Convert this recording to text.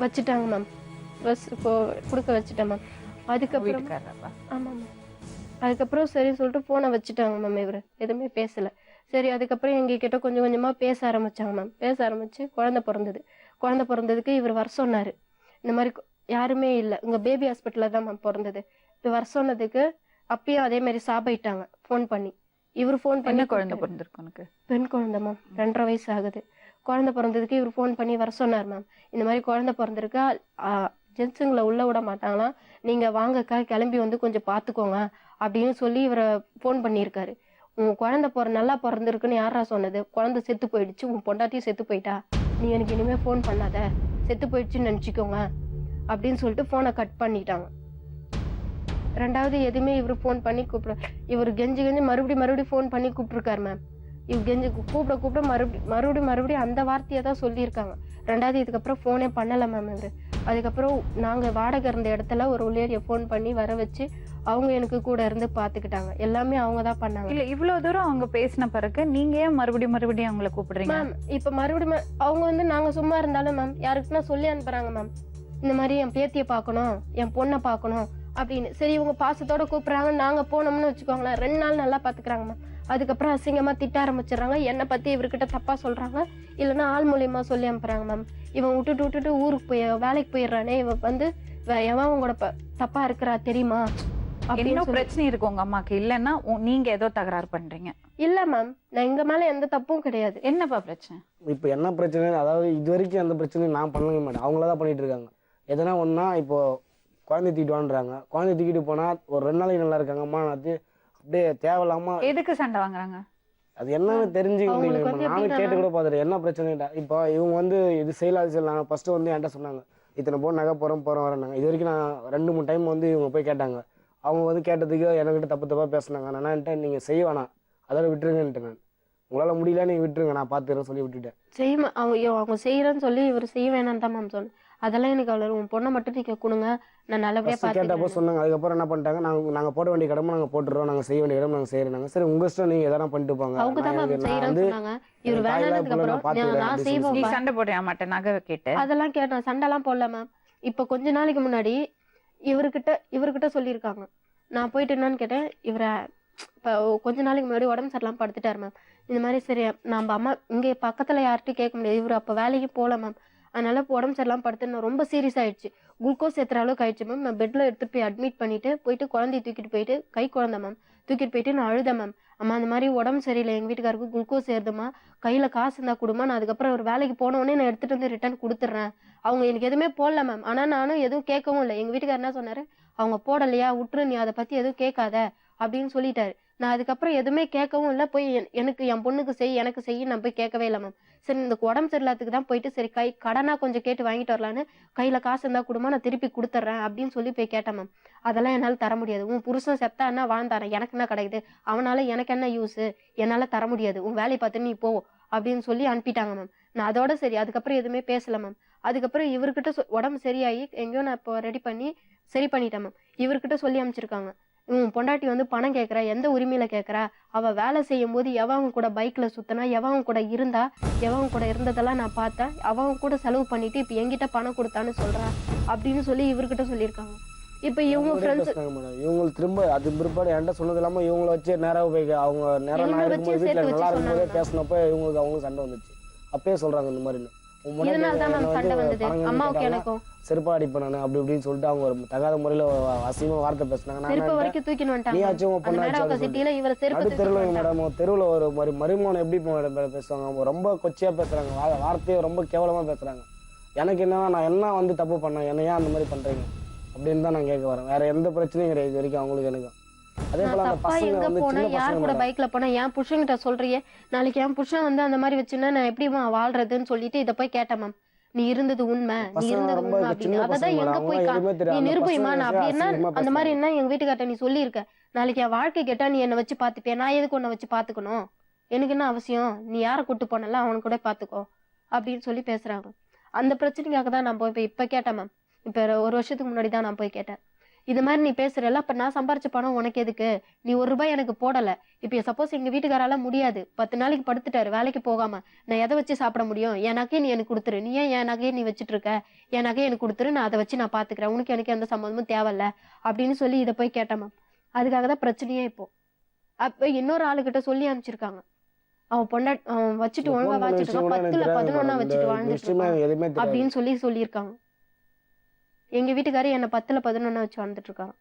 வச்சுட்டாங்க ma'am. Bus கொடுக்க வச்சுட்டேன் மேம். அதுக்கப்புறம் வீட்டுக்காரரா? ஆமாம் மேம். அதுக்கப்புறம் சரின்னு சொல்லிட்டு ஃபோனை வச்சுட்டாங்க மேம். இவர் எதுவுமே பேசலை. சரி, அதுக்கப்புறம் எங்ககிட்ட கொஞ்சம் கொஞ்சமாக பேச ஆரம்பித்தாங்க மேம். பேச ஆரம்பித்து குழந்தை பிறந்தது. குழந்தை பிறந்ததுக்கு இவர் வர சொன்னார். இந்த மாதிரி யாருமே இல்லை, உங்கள் பேபி ஹாஸ்பிட்டலில் தான் மேம் பிறந்தது. இப்போ வர சொன்னதுக்கு அப்பயும் அதே மாதிரி சாப்பிட்டாங்க ஃபோன் பண்ணி. இவர் ஃபோன் பண்ணி குழந்தை பிறந்திருக்கு உனக்கு? பெண் குழந்தை மேம், 2.5 வயசு ஆகுது. குழந்தை பிறந்ததுக்கு இவர் ஃபோன் பண்ணி வர சொன்னார் மேம். இந்த மாதிரி குழந்தை பிறந்திருக்கா, ஜென்ஸுங்களை உள்ள விட மாட்டாங்களாம், நீங்கள் வாங்கக்கா கிளம்பி வந்து கொஞ்சம் பார்த்துக்கோங்க அப்படின்னு சொல்லி இவரை ஃபோன் பண்ணியிருக்காரு. உன் குழந்தை நல்லா பிறந்திருக்குன்னு யாரா சொன்னது? குழந்தை செத்து போயிடுச்சு, உன் பொண்டாட்டியும் செத்து போயிட்டா, நீ எனக்கு இனிமேல் ஃபோன் பண்ணாத, செத்து போயிடுச்சுன்னு நினச்சிக்கோங்க அப்படின்னு சொல்லிட்டு ஃபோனை கட் பண்ணிட்டாங்க. ரெண்டாவது எதுவுமே இவர் ஃபோன் பண்ணி இவர் கெஞ்சி மறுபடியும் ஃபோன் பண்ணி கூப்பிட்டுருக்காரு மேம். இவ் கெஞ்சி கூப்பிட மறுபடியும் அந்த வார்த்தையை தான் சொல்லியிருக்காங்க. ரெண்டாவது இதுக்கப்புறம் ஃபோனே பண்ணலை மேம் இவர். அதுக்கப்புறம் நாங்கள் வாடகை இருந்த இடத்துல ஒரு லேடியை ஃபோன் பண்ணி வர வச்சு அவங்க எனக்கு கூட இருந்து பார்த்துக்கிட்டாங்க. எல்லாமே அவங்க தான் பண்ணாங்க. இல்லை, இவ்வளோ தூரம் அவங்க பேசின பிறகு நீங்கள் ஏன் மறுபடியும் அவங்கள கூப்பிடுறீங்க மேம்? இப்போ மறுபடியும் அவங்க வந்து நாங்கள் சும்மா இருந்தாலும் மேம் யாருக்குன்னா சொல்லி அனுப்புகிறாங்க மேம், இந்த மாதிரி என் பேத்தியை பார்க்கணும், என் பொண்ணை பார்க்கணும் அப்படின்னு. சரி, இவங்க பாசத்தோட கூப்பிடுறாங்க. நாங்க போனோம்னு வச்சுக்கோங்களேன், 2 நாள் நல்லா பாத்துக்கிறாங்க மேம். அதுக்கப்புறம் அசிங்கமா திட்ட ஆரம்பிச்சிடறாங்க. என்னை பத்தி இவர்கிட்ட தப்பா சொல்றாங்க, இல்லைன்னா ஆள் மூலியமா சொல்லி அனுப்புறாங்க மேம். இவன் விட்டுட்டு ஊருக்கு வேலைக்கு போயிடுறானே, இவன் வந்து எவன் உங்களோட தப்பா இருக்கிறா தெரியுமா அப்படின்னு பிரச்சனை இருக்கு உங்க அம்மாக்கு. இல்லைன்னா நீங்க ஏதோ தகராறு பண்றீங்க? இல்ல மேம், நான் எங்க மேல எந்த தப்பும் கிடையாது. என்னப்பா பிரச்சனை? இப்போ என்ன பிரச்சனை, அதாவது இது வரைக்கும் எந்த பிரச்சனையும் நான் பண்ணவே மாட்டேன், அவங்களதான் பண்ணிட்டு இருக்காங்க. எதனா ஒன்னா இப்போ குழந்தை தூக்கிட்டு வாங்குறாங்க, குழந்தை தூக்கிட்டு போனா ஒரு 2 நாளைக்கு நல்லா இருக்காங்க, அம்மா அது அப்படியே தேவையில்லாம எதுக்கு சண்டை வாங்குறாங்க அது என்னன்னு தெரிஞ்சுக்க முடியல. நானும் கேட்டு கூட பார்த்துட்டேன் என்ன பிரச்சனைடா. இப்போ இவங்க வந்து இது செய்யலாம் ஃபர்ஸ்ட் வந்து என்கிட்ட சொன்னாங்க, இத்தனை நகை போறோம் வரேன்னாங்க. இது வரைக்கும் நான் 2-3 டைம் வந்து இவங்க போய் கேட்டாங்க. அவங்க வந்து கேட்டதுக்கு என்கிட்ட தப்பா பேசினாங்க. நான் நீங்க செய்ய வேணாம், அதோட விட்டுருங்கன்ட்டு. நான் உங்களால முடியல நீங்க விட்டுருங்க, நான் பாத்துக்கிறேன் சொல்லி விட்டுட்டேன். அவங்க செய்யறேன்னு சொல்லி இவர் செய்ய வேணாம் தான் மேம் சொன்னேன். அதெல்லாம் எனக்கு அவ்வளோ, உன் பொண்ணை மட்டும் நீங்க கொடுங்க, நான் நல்லபடியா கேட்டப்போ சொன்னாங்க. அதுக்கப்புறம் என்ன பண்ணிட்டாங்க, நாங்க போட வேண்டிய கடமை நாங்க போட்டுறோம், நாங்க செய்ய வேண்டிய இடம் நாங்க செய்யறோம். சரி, உங்க இஷ்டம், நீங்க எதனா பண்ணிட்டு போங்க. அவங்க தான் மேம் செய்யறேன்னு சொன்னாங்க. இவர் வேணானதுக்கு அப்புறம் நான் செய்வோம். நீ சண்டை போடுறியா மாட்டேன் நகை கேட்டு? அதெல்லாம் கேட்டேன், சண்டைலாம் போடல மேம். இப்ப கொஞ்ச நாளைக்கு முன்னாடி இவர்கிட்ட சொல்லியிருக்காங்க. நான் போயிட்டு என்னன்னு கேட்டேன், இவரை இப்போ கொஞ்ச நாளைக்கு முன்னாடி உடம்பு சரியில்லாம படுத்துட்டாரு மேம். இந்த மாதிரி சரி, நம்ம அம்மா இங்கே பக்கத்துல யார்கிட்டையும் கேட்க முடியாது, இவர் அப்போ வேலைக்கு போகல மேம். அதனால உடம்பு சரியில்லாம படுத்து நான் ரொம்ப சீரியஸ் ஆயிடுச்சு, குளுக்கோஸ் ஏற்றுற அளவுக்கு ஆயிடுச்சு மேம். நான் பெட்ல எடுத்துட்டு போய் அட்மிட் போயிட்டு குழந்தைய தூக்கிட்டு போயிட்டு, கை குழந்தை மேம், தூக்கிட்டு போயிட்டு நான் அழுதேன் மேம். அம்மா அந்த மாதிரி உடம்பு சரியில்லை, எங்க வீட்டுக்காருக்கு குளுக்கோஸ் ஏறுதுமா, கையில காசு இருந்தா கொடுமா, நான் அதுக்கப்புறம் ஒரு வேலைக்கு போனோடனே நான் எடுத்துட்டு வந்து ரிட்டர்ன் கொடுத்துட்றேன். அவங்க எனக்கு எதுவுமே போடல மேம். ஆனா நானும் எதுவும் கேட்கவும் இல்லை. எங்க வீட்டுக்காரர் என்ன சொன்னாரு, அவங்க போடலையா விட்டுரு, நீ அதை பத்தி எதுவும் கேட்காத அப்படின்னு சொல்லிட்டாரு. நான் அதுக்கப்புறம் எதுவுமே கேட்கவும் இல்லை. போய் எனக்கு என் பொண்ணுக்கு எனக்கு செய்ய நான் போய் கேட்கவே இல்லை மேம். சரி, இந்த உடம்பு சரியில்லாததுக்கு தான் போயிட்டு சரி கடனா கொஞ்சம் கேட்டு வாங்கிட்டு வரலான்னு, கையில காசு இருந்தா கொடுமா, நான் திருப்பி கொடுத்துட்றேன் அப்படின்னு சொல்லி போய் கேட்டேன் மேம். அதெல்லாம் என்னால தர முடியாது. உன் புருஷன் செத்தான்னா வாழ்ந்தாரன், எனக்கு என்ன கிடைக்குது, அவனால எனக்கு என்ன யூஸ், என்னால தர முடியாது, உன் வேலையை பார்த்து நீ போ அப்படின்னு சொல்லி அனுப்பிட்டாங்க மேம். நான் அதோட சரி, அதுக்கப்புறம் எதுவுமே பேசல மேம். அதுக்கப்புறம் இவர்கிட்ட உடம்பு சரியாகி எங்கேயோ நான் இப்போ ரெடி பண்ணி சரி பண்ணிட்டேன் மேம். இவர்கிட்ட சொல்லி அமைச்சிருக்காங்க, உன் பொண்டாட்டி வந்து பணம் கேட்கறா, எந்த உரிமையில கேட்கறா, அவ வேலை செய்யும் போது எவன் கூட பைக்ல சுத்தினா, எவன் கூட இருந்தா, எவன் கூட இருந்ததெல்லாம் நான் பார்த்தேன், அவன் கூட செலவு பண்ணிட்டு இப்ப என்கிட்ட பணம் கொடுத்தான்னு சொல்றா அப்படின்னு சொல்லி இவர்கிட்ட சொல்லியிருக்காங்க. இப்ப இவங்க ஃப்ரெண்ட்ஸ் இவங்க திரும்ப அது பிற்பாடு என்கிட்ட சொன்னது இல்லாம இவங்களை வச்சு நேரம் போய் அவங்க நேரம் நான் இருக்கும்போது வீட்டுல நல்லா இருக்கும்போதே பேசினப்ப அவங்களுக்கு சண்டை வந்துச்சு. அப்பயே சொல்றாங்க இந்த மாதிரி செருப்பா அடிப்பேன் நான் அப்படி இப்படின்னு சொல்லிட்டு அவங்க ஒரு தகாத முறையில அசிங்கமா வார்த்தை பேசினாங்க. தெருவுல ஒரு மாதிரி மருமகன் எப்படி பேசுவாங்க, ரொம்ப கொச்சையா பேசுறாங்க, வார்த்தையை ரொம்ப கேவலமா பேசுறாங்க. எனக்கு என்னன்னா நான் என்ன வந்து தப்பு பண்ணேன், என்ன ஏன் அந்த மாதிரி பண்றீங்க அப்படின்னு தான் நான் கேட்க வரேன். வேற எந்த பிரச்சனையும் கிடையாது இது வரைக்கும் அவங்களுக்கு எனக்கு. அதே போல அந்த பசங்க வந்து சின்ன பசங்க கூட பைக்ல போனா என் புருஷன்கிட்ட சொல்றியே, நாளைக்கு என் புருஷன் வந்து அந்த மாதிரி வச்சுன்னா நான் எப்படி வாழ்றதுன்னு சொல்லிட்டு இதை போய் கேட்டேன் மேம். நீ இருந்தது உண்மை, நீ இருந்தது உண்மை அப்படின்னு. அதான் எங்க போய் நீ நிரூபியுமா, நான் அப்படின்னா அந்த மாதிரி என்ன எங்க வீட்டுக்கார்ட்ட நீ சொல்லி இருக்க, நாளைக்கு என் வாழ்க்கை கேட்டா நீ என்னை வச்சு பாத்துப்பியா, நான் எதுக்கு உன்னை வச்சு பாத்துக்கணும், எனக்கு என்ன அவசியம், நீ யாரை கூட்டு போனல அவனு கூட பாத்துக்கோ அப்படின்னு சொல்லி பேசுறாங்க. அந்த பிரச்சனைக்காக தான் நான் போய் இப்ப கேட்டேன் மேம். இப்ப 1 வருஷத்துக்கு முன்னாடி தான் நான் போய் கேட்டேன். இது மாதிரி நீ பேசுறல, அப்ப நான் சம்பாரிச்ச பணம் உனக்கு எதுக்கு? நீ 1 ரூபாய் எனக்கு போடல. இப்ப சப்போஸ் எங்க வீட்டுக்காரால முடியாது, 10 நாளைக்கு படுத்துட்டாரு வேலைக்கு போகாம, நான் எதை வச்சு சாப்பிட முடியும்? என் நகையை நீ எனக்கு கொடுத்துரு. நீ ஏன் என் நகையை நீ வச்சுட்டு இருக்க? என் நகையை எனக்கு கொடுத்துரு, நான் அதை வச்சு நான் பாத்துக்கிறேன், உனக்கு எனக்கு எந்த சம்மந்தமும் தேவையில்ல அப்படின்னு சொல்லி இதை போய் கேட்டேன் மேம். அதுக்காக தான் பிரச்சனையே இப்போ. அப்ப இன்னொரு ஆளுகிட்ட சொல்லி அனுப்பிச்சிருக்காங்க, அவன் அவன் வச்சுட்டு ஒழுங்கா வாச்சிட்டு இருக்கான், 10ல 11 வச்சுட்டு வாழ்ந்துட்டு இருக்கான் அப்படின்னு சொல்லியிருக்காங்க. எங்க வீட்டுக்காரர் என்ன 10ல 11 வச்சு வாழ்ந்துட்டு இருக்காங்க.